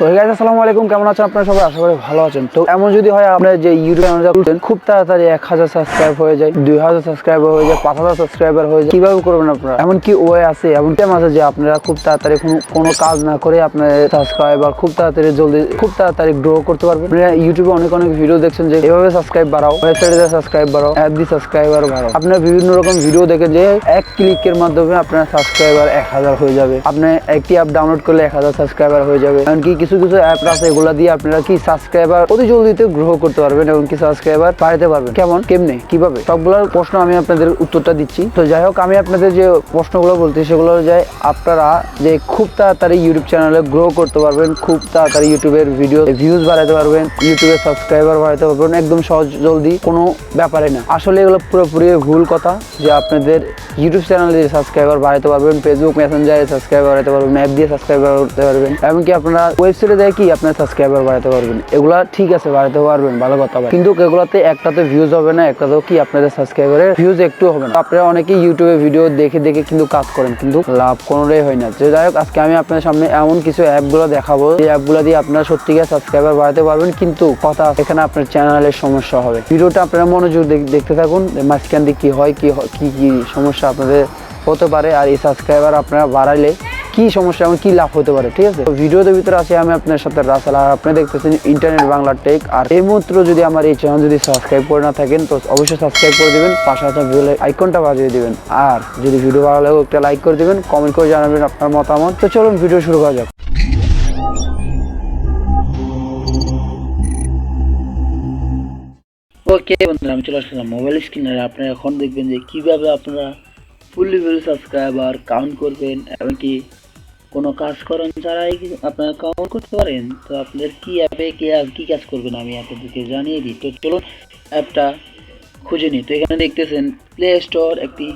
ওহে গাইস আসসালামু আলাইকুম, কেমন আছেন আপনারা সবাই? আশা করি ভালো আছেন। তো এমন যদি হয় আপনার যে ইউটিউব চ্যানেলটা খুলছেন খুব তাড়াতাড়ি 1000 সাবস্ক্রাইব হয়ে যায়, 2000 সাবস্ক্রাইবার হয়ে যায়, 5000 সাবস্ক্রাইবার হয়ে যায়, কিভাবে করবেন আপনারা? এমন কি ওয়ে আছে, এমন টাইম আছে যে আপনারা খুব তাড়াতাড়ি কোনো কাজ না করে আপনার সাবস্ক্রাইবার খুব তাড়াতাড়ি গ্রো করতে পারবেন। আপনারা ইউটিউবে অনেক ভিডিও দেখছেন যে এভাবে সাবস্ক্রাইব বাড়াও, ওয়েবসাইটে সাবস্ক্রাইব বাড়াও, অ্যাপ দিয়ে সাবস্ক্রাইবার বাড়াও। আপনারা বিভিন্ন রকম ভিডিও দেখেন যে এক ক্লিকের মাধ্যমে আপনার সাবস্ক্রাইবার 1000 হয়ে যাবে। আপনি একটি অ্যাপ ডাউনলোড করলে 1000 সাবস্ক্রাইবার হয়ে যাবে। এমনকি কিছু অ্যাপ আছে এগুলো দিয়ে আপনারা কি সাবস্ক্রাইবার অতি জলদিতে গ্রো করতে পারবেন এবং কি সাবস্ক্রাইবার বাড়াতে পারবেন। কেমনে কিভাবে, সবগুলোর প্রশ্ন আমি আপনাদের উত্তরটা দিচ্ছি। তো যাই হোক, আমি আপনাদের যে প্রশ্নগুলো বলছি সেগুলো যে আপনারা যে খুব তাড়াতাড়ি ইউটিউব চ্যানেলে গ্রো করতে পারবেন, খুব তাড়াতাড়ি ইউটিউবের ভিউজ বাড়াতে পারবেন, ইউটিউবের সাবস্ক্রাইবার বাড়াতে পারবেন, একদম সহজ জলদি, কোনো ব্যাপারে না। আসলে এগুলো পুরোপুরি ভুল কথা যে আপনাদের ইউটিউব চ্যানেলে যে সাবস্ক্রাইবার বাড়াতে পারবেন, ফেসবুক মেসেঞ্জারে সাবস্ক্রাইবার বাড়াতে পারবেন, অ্যাপ দিয়ে সাবস্ক্রাইবার করতে পারবেন, এমনকি আপনারা ওয়েবসাইটে দেয় কি আপনার সাবস্ক্রাইবার বাড়াতে পারবেন। এগুলা ঠিক আছে, বাড়াতে পারবেন, ভালো কথা, কিন্তু এগুলাতে একটাতে ভিউজ হবে না, একটাতেও কি আপনাদের সাবস্ক্রাইবারের ভিউজ একটু হবে না। আপনারা অনেকেই ইউটিউবে ভিডিও দেখে কিন্তু কাজ করেন, কিন্তু লাভ কোনোটাই হয় না। যে যাই হোক, আজকে আমি আপনাদের সামনে এমন কিছু অ্যাপগুলো দেখাবো, এই অ্যাপগুলো দিয়ে আপনারা সত্যিকার সাবস্ক্রাইবার বাড়াতে পারবেন, কিন্তু কথা এখানে আপনার চ্যানেলের সমস্যা হবে। ভিডিওটা আপনারা মনোযোগ দেখতে থাকুন, মাঝখান দিয়ে কি হয়, কি সমস্যা আপনাদের হতে পারে, আর এই সাবস্ক্রাইবার আপনারা বাড়াইলে কি সমস্যা এবং কি লাভ হতে পারে। ঠিক আছে, তো ভিডিওতে ভিতরে আছে আমি আপনার সাথে রাসেল, আর আপনি দেখতেছেন ইন্টারনেট বাংলা টেক। আর এই মুহূর্তে যদি আমার এই চ্যানেল যদি সাবস্ক্রাইব করে না থাকেন তো অবশ্যই সাবস্ক্রাইব করে দিবেন, পাশে বেল আইকনটা বাজিয়ে দিবেন, আর যদি ভিডিও ভালো লাগে একটা লাইক করে দিবেন, কমেন্ট করে জানাবেন আপনার মতামত। তো চলুন ভিডিও শুরু করা যাক। ওকে বন্ধুরা, আমি চলে আসলাম মোবাইল স্ক্রিনে। আপনারা এখন দেখবেন যে কিভাবে আপনারা ফুললি সাবস্ক্রাইবার কাউন্ট করবেন, এমনকি কোনো কাজ করেন ছাড়াই আপনারা কাউন্ট করতে পারেন। তো আপনাদের কি অ্যাপে কি কাজ করবেন আমি আপনাদেরকে জানিয়ে দিই। তো চলুন অ্যাপটা খুঁজে নিই। তো এখানে দেখতেছেন প্লে স্টোর একটি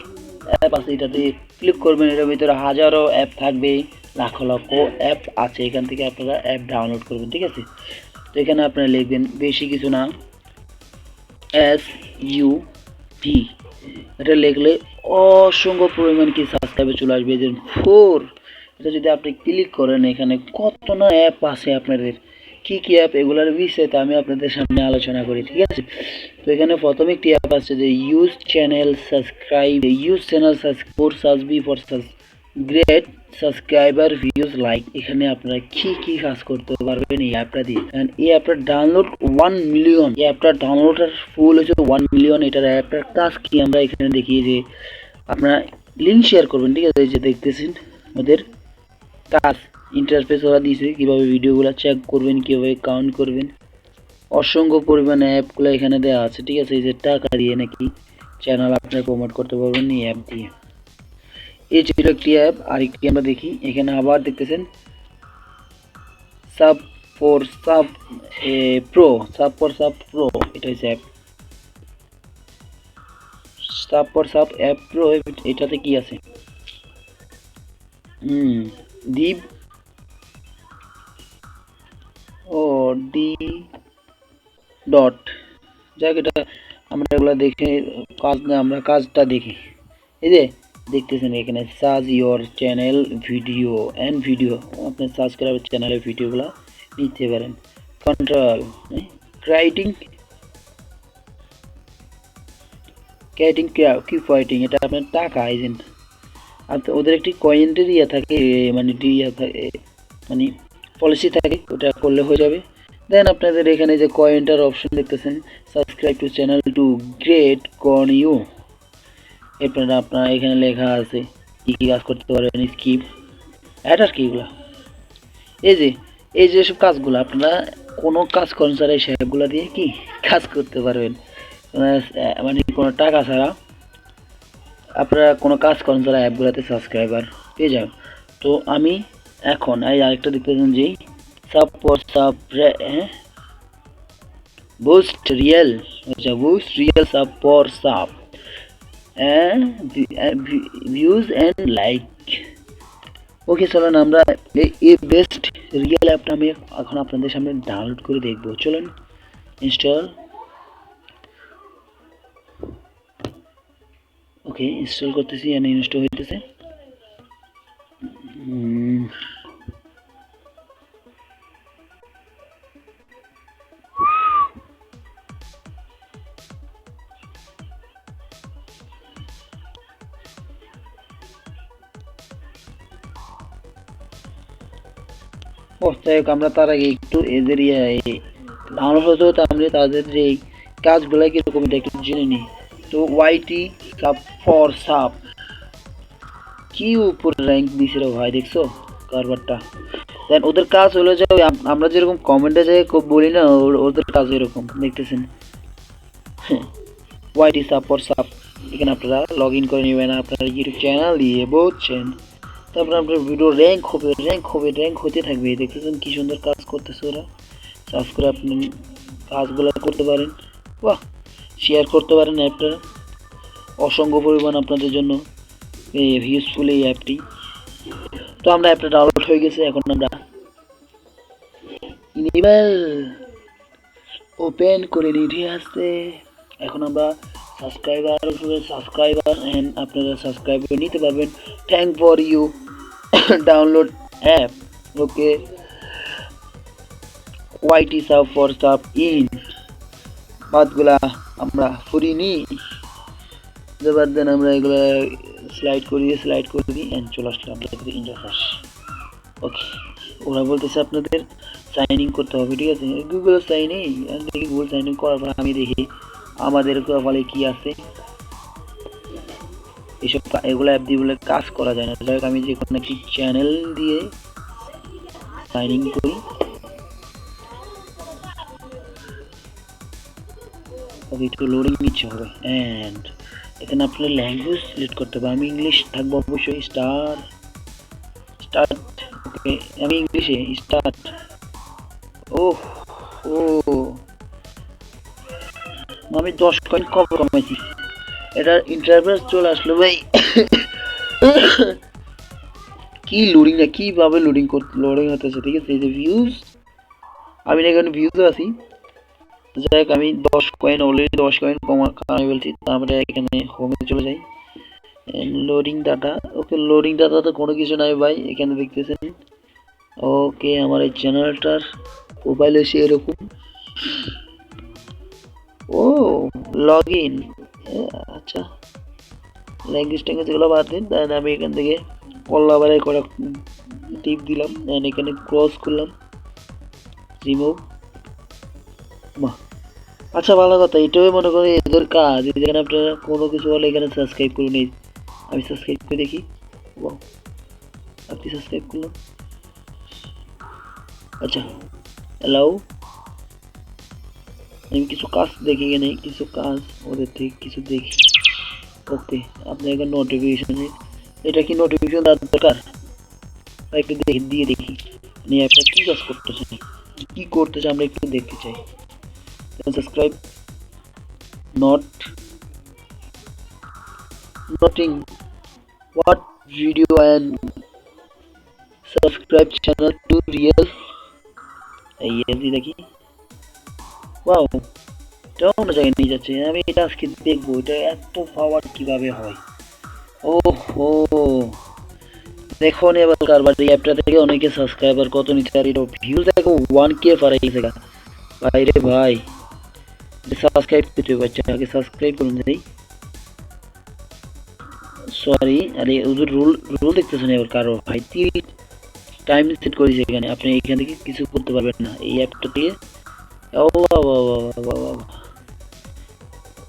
অ্যাপ আছে, এটাতে ক্লিক করবেন। এটার ভিতরে হাজারো অ্যাপ থাকবে, লক্ষ অ্যাপ আছে। এখান থেকে আপনারা অ্যাপ ডাউনলোড করবেন। ঠিক আছে, তো এখানে আপনারা লিখবেন বেশি কিছু না, SUP, এটা লিখলে অসংখ্য পরিমাণ কি সাবস্ক্রাইবার চলে আসবে। যে 4, এটা যদি আপনি ক্লিক করেন, এখানে কত না অ্যাপ আছে আপনাদের, কি অ্যাপ এগুলোর বিষয়ে আমি আপনাদের সামনে আলোচনা করি। ঠিক আছে, তো এখানে প্রথমে একটি অ্যাপ আছে যে use channel great subscriber views like. এখানে আপনারা কি কাজ করতে পারবেন এই অ্যাপটা দিয়ে। এই অ্যাপটা ডাউনলোড 1 মিলিয়ন, এই অ্যাপটা ডাউনলোডের ফুল হচ্ছে 1 মিলিয়ন। এটার অ্যাপটার কাজ কি আমরা এখানে দেখি যে আপনারা লিঙ্ক শেয়ার করবেন। ঠিক আছে, এই যে দেখতেছেন ওদের কাজ ইন্টারফেস ওরা দিয়েছে, কীভাবে ভিডিওগুলো চেক করবেন, কীভাবে কাউন্ট করবেন, অসংখ্য পরিমাণে অ্যাপগুলো এখানে দেওয়া আছে। ঠিক আছে, এই যে টাকা দিয়ে নাকি চ্যানেল আপনারা প্রমোট করতে পারবেন এই অ্যাপ দিয়ে। এই ছিল একটি অ্যাপ। আরেকটি আমরা দেখি, এখানে আবার দেখতেছেন সাব প্রো, এটা হচ্ছে অ্যাপ সাব অ্যাপ প্রো। এটাতে কি আছে, ডিপ ডি ডট, যাক এটা আমরা এগুলো দেখে আমরা কাজটা দেখি। এই যে দেখতেছেন এখানে সার্চ ইয়োর চ্যানেল ভিডিও আপনি সার্চ করে চ্যানেলের ভিডিওগুলো নিতে পারেন। কন্ট্রোল ক্রাইটিং কিপ ফাইটিং, এটা আপনার টাকা এজেন্ট, আর ওদের একটি কয়েন্টের থাকে, মানে পলিসি থাকে, ওটা করলে হয়ে যাবে। দেন আপনাদের এখানে যে কয়েন্টার অপশন দেখতেছেন, subscribe to channel to great corn you. এরপরে আপনার এখানে লেখা আছে কি কাজ করতে পারবেন, স্কিপ অ্যাড আর কি এগুলো। এই যে সব কাজগুলো আপনারা কোনো কাজ করেন ছাড়া এই অ্যাপগুলো দিয়ে কি কাজ করতে পারবেন, মানে কোনো টাকা ছাড়া আপনারা কোনো কাজ করেন ছাড়া অ্যাপগুলোতে সাবস্ক্রাইবার পেয়ে যাবেন। তো আমি এখন এই আরেকটা দেখতেছেন যে boost real sub views and like. Okay, চলেন আমরা এই বেস্ট রিয়েল অ্যাপটা আমি এখন আপনাদের সামনে ডাউনলোড করে দেখবো। চলেন ইনস্টল। ওকে, ইনস্টল করতেছি, ইনস্টল হইতেছে। যাই হোক, আমরা তার আগে একটু এদের ডাউনলোড হতে হতে আমরা তাদের যে কাজগুলো কিরকম এটা একটু জেনে নিই। তো ওয়াইটি সাব ফর সাব কি উপর র্যাঙ্ক দিছিল ভাই, দেখছো কারবারটা। দেন ওদের কাজ হলো যে আমরা যেরকম কমেন্টে যাই বলি না, ওদের কাজ এরকম দেখতেছেন। ওয়াইটি সাব ফর সাব, এখানে আপনারা লগ ইন করে নেবেন আপনার ইউটিউব চ্যানেল দিয়ে, বুঝছেন। তারপর আপনার ভিডিও র্যাঙ্ক হবে, র্যাঙ্ক হতে থাকবে। দেখতেছেন কি সুন্দর কাজ করতেছে ওরা। সার্চ করে আপনি কাজগুলো করতে পারেন, বাহ, শেয়ার করতে পারেন অ্যাপটা। অসংখ্য পরিমাণ আপনাদের জন্য ইউজফুল এই অ্যাপটি। তো আমরা অ্যাপটা ডাউনলোড হয়ে গেছে, এখন আমরা ইনেবল ওপেন করে নিতে আসছে। এখন আমরা সাবস্ক্রাইবার এন্ড আপনারা সাবস্ক্রাইব করে নিতে পারবেন। Thank for you download app. Okay, YT sub for sub in বাদগুলা আমরা ফুরিনি বাদ দেন, আমরা এগুলো স্লাইড করে দিই এন্ড চলে আসলাম আপনাদের ইন্টারফেস। ওকে, ওরা বলতেছে আপনাদের সাইন ইন করতে হবে, ঠিক আছে। গুগল সাইন ইন, দেখি গুগল সাইন ইন করার পর আমি দেখি আমাদের কপালে কি আছে। এসব এগুলো অ্যাপ দিয়ে বলে কাজ করা যায় না। যাই হোক, আমি যে কোনো একটি চ্যানেল দিয়ে সাইন ইন করি। ওকে, একটু লোডিং নিচ্ছে হবে অ্যান্ড এখানে আপনার ল্যাঙ্গুয়েজ সিলেক্ট করতে হবে। আমি ইংলিশ থাকবো অবশ্যই। স্টার্ট। ওকে, আমি ইংলিশে স্টার্ট। ও আমি 10 কয়েন কবে কমাইছি, এটার ইন্টারফেস চলে আসলো ভাই। কি লোডিং না, কিভাবে লোডিং হতেছে, ঠিক আছে। এই যে ভিউজ, আমি এখানে ভিউজে আছি। যাই হোক, আমি 10 কয়েন অলরেডি 10 কয়েন কমাই বলছি। তারপরে এখানে হোমে চলে যাই। Loading data. Okay, loading data তো কোনো কিছু নাই ভাই, এখানে দেখতেছেন। ওকে, আমার এই চ্যানেলটার প্রোফাইল এসে এরকম। ও, লগ ইন, আচ্ছা। ল্যাঙ্গুয়েজগুলো বাদ দিন। দেন আমি এখান থেকে কল্লাবারে করে টিপ দিলাম, দেন এখানে ক্রস করলাম, রিমুভ। আচ্ছা, ভালো কথা, এটাই মনে করি এদের কাজ। যেখানে আপনারা কোনো কিছু হলে এখানে সাবস্ক্রাইব করে নিই। আমি সাবস্ক্রাইব করে দেখি। আপনি সাবস্ক্রাইব করলাম, আচ্ছা, অ্যালাউ। আমি কিছু কাজ দেখি, এখানে কিছু কাজ ওদের থেকে কিছু দেখি। ওকে, আপনার এখানে নোটিফিকেশন, এটা কি নোটিফিকেশন দেওয়ার দরকার? একটু দিয়ে দেখি অ্যাপটা কি কাজ করতেছে, কি করতেছে আমরা একটু দেখতে চাই। Subscribe noting what video and subscribe channel to real এই দেখি। ওয়াও, এটাও অন্য জায়গায় নিয়ে যাচ্ছে। আমি এটা আজকে দেখবো, এটা এত পাওয়ার কিভাবে হয়। ওহো, দেখুন এবার কারবার। এই অ্যাপটা থেকে অনেকে সাবস্ক্রাইবার কত নিচ্ছে, আর এটা ভিউজ দেখো 1K পারে গেছে। ভাই রে ভাই, সাবস্ক্রাইব করতে পারছে, আগে সাবস্ক্রাইব করুন দেই। সরি, আরে ওদের রুল দেখতেছেন এবার কারো ভাই। টাইম সেট করেছে এখানে, আপনি এখান থেকে কিছু করতে পারবেন না এই অ্যাপটা দিয়ে।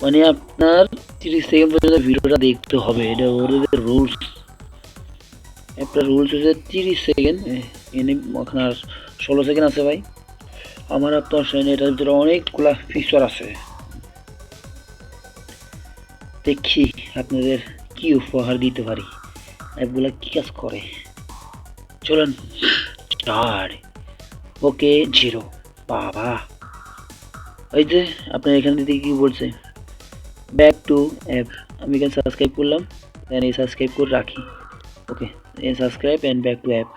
মানে আপনার 30 সেকেন্ড পর্যন্ত ভিডিওটা দেখতে হবে, এটা ওদের রুলস। একটা রুলস হচ্ছে 30 সেকেন্ড। এনে ওখানে আর 16 সেকেন্ড আছে ভাই। আমার আপনার সামনে এটার ভিতরে অনেকগুলা ফিচার আছে। দেখি আপনাদের কি উপহার দিতে পারি, অ্যাপগুলা কি কাজ করে। চলুন স্টার্ট। ওকে, 0 বাবা। ওই যে আপনার এখান থেকে কি বলছে, ব্যাক টু অ্যাপ। আমি এখানে সাবস্ক্রাইব করলাম, দেন এই সাবস্ক্রাইব করে রাখি। ওকে, এই subscribe and back to app.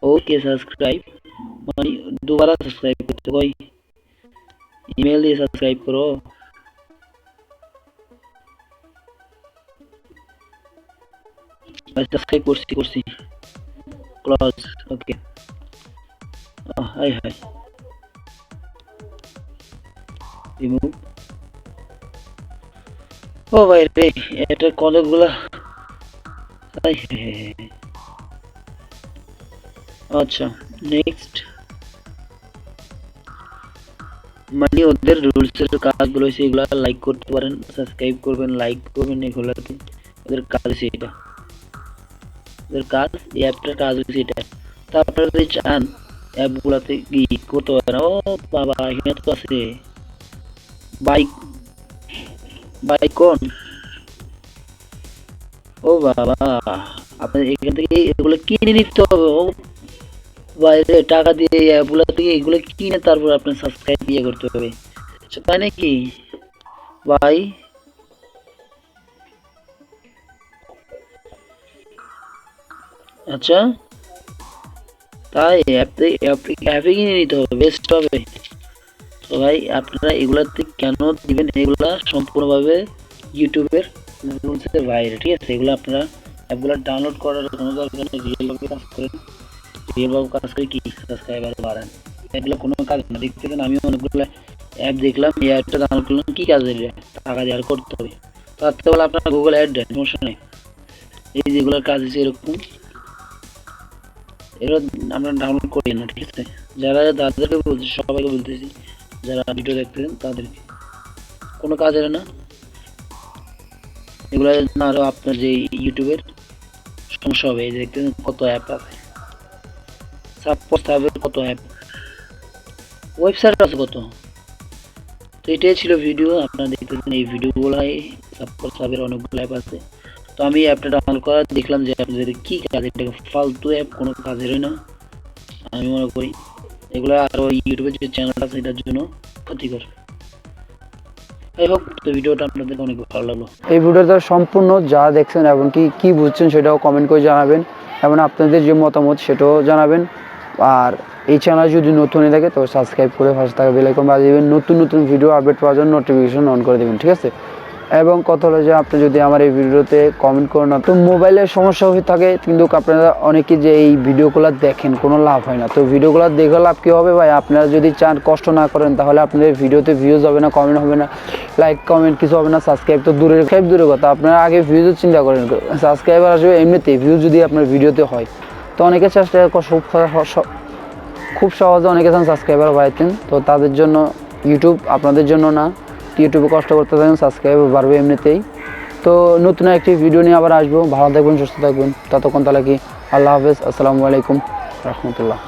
Okay, subscribe মানে दोबारा সাবস্ক্রাইব করতে কই, ইমেল দিয়ে সাবস্ক্রাইব করো। সাবস্ক্রাইব করছি। ক্লোজ। ওকে, হাই রিমুভ। ও ভাই রে, এটা কতগুলা। আচ্ছা, নেক্সট মানে ওদের রুলস এর কাজগুলো হচ্ছে এগুলা লাইক করতে পারেন, সাবস্ক্রাইব করবেন, লাইক করবেন, এগুলাতে ওদের কাজ হচ্ছে এটা। ওদের কাজ, এই অ্যাপটার কাজ হচ্ছে এটা। তারপরে যদি চান অ্যাপগুলাতে কি করতে পারেন, ও বাবা এখানে তো আছে বাইক, বাইকন, ও বাবা আপনার এখান থেকে এগুলো কিনে নিতে হবে। ও বাইরে টাকা দিয়ে এই অ্যাপগুলো থেকে এগুলো কিনে তারপর আপনার সাবস্ক্রাইব দিয়ে করতে হবে। আচ্ছা, তাই নাকি ভাই? আচ্ছা, তাই অ্যাপে কিনে নিতে হবে, বেস্ট হবে। তো ভাই আপনারা এগুলাতে কেন দিবেন, এগুলা সম্পূর্ণভাবে ইউটিউবের রুলসের বাইরে, ঠিক আছে? এগুলো আপনারা অ্যাপগুলো ডাউনলোড করার কোনো দরকার নেই, রিয়েলভাবে কাজ করেন। রিয়েলভাবে কাজ করে কি সাবস্ক্রাইবার বাড়ান, এগুলো কোনো কাজ না। দেখতেছেন আমি অনেকগুলো অ্যাপ দেখলাম, এই অ্যাপটা ডাউনলোড করলাম, কি কাজ এটা? টাকা দিয়ে আর করতে হবে। তার থেকে বলে আপনারা গুগল অ্যাড দেন, সমস্যা নেই। এই যেগুলোর কাজ হচ্ছে এরকম, এগুলো আমরা ডাউনলোড করি না, ঠিক আছে? যারা যাদেরকে বলছি, সবাইকে বলতেছি, যারা ভিডিও দেখতেছেন তাদেরকে, কোনো কাজের না এগুলো। না আরো আপনার যে ইউটিউবের সমস্যা হবে। এই যে দেখতেছেন কত অ্যাপ আছে, সাবস্ক্রাইবের কত অ্যাপ, ওয়েবসাইট আছে কত। তো এটাই ছিল ভিডিও, আপনারা দেখতেছেন এই ভিডিওগুলাই সাবস্ক্রাইবের অনেকগুলো অ্যাপ আছে। তো আমি অ্যাপটা ডাউনলোড করা দেখলাম যে আপনাদের কি কাজ, এটা ফালতু অ্যাপ, কোনো কাজেরই না আমি মনে করি। এগুলো আরো ইউটিউবের যে চ্যানেল আছে এটার জন্য ক্ষতিকর। যাই হোক, তো ভিডিওটা আপনাদের অনেক ভালো লাগলো। এই ভিডিওটা সম্পূর্ণ যা দেখছেন এবং কি বুঝছেন সেটাও কমেন্ট করে জানাবেন, এবং আপনাদের যে মতামত সেটাও জানাবেন। আর এই চ্যানেল যদি নতুন হয়ে থাকে তো সাবস্ক্রাইব করে পাশে থাকা বেল আইকন বাজিয়ে দিবেন, নতুন নতুন ভিডিও আপডেট পাওয়ার জন্য নোটিফিকেশন অন করে দেবেন, ঠিক আছে? এবং কথা হলো যে আপনি যদি আমার এই ভিডিওতে কমেন্ট করেন না, তো মোবাইলের সমস্যা হয়ে থাকে, কিন্তু আপনারা অনেকে যে এই ভিডিওগুলো দেখেন কোনো লাভ হয় না। তো ভিডিওগুলো দেখে লাভ কী হবে ভাই? আপনারা যদি চান কষ্ট না করেন তাহলে আপনাদের ভিডিওতে ভিউজ হবে না, কমেন্ট হবে না, লাইক কমেন্ট কিছু হবে না, সাবস্ক্রাইব তো দূরের কথা। আপনারা আগে ভিউজের চিন্তা করেন, সাবস্ক্রাইবার আসবে এমনিতে, ভিউজ যদি আপনার ভিডিওতে হয়। তো অনেকে চেষ্টা খুব সহজে অনেকে চান সাবস্ক্রাইবার বাড়াইতেন, তো তাদের জন্য ইউটিউব, আপনাদের জন্য না। ইউটিউবে কষ্ট করতে থাকেন, সাবস্ক্রাইবার বাড়বে এমনিতেই। তো নতুন একটি ভিডিও নিয়ে আবার আসবো। ভালো থাকবেন, সুস্থ থাকবেন, ততক্ষণ তাহলে কি আল্লাহ হাফেজ, আসসালামু আলাইকুম রহমতুল্লাহ।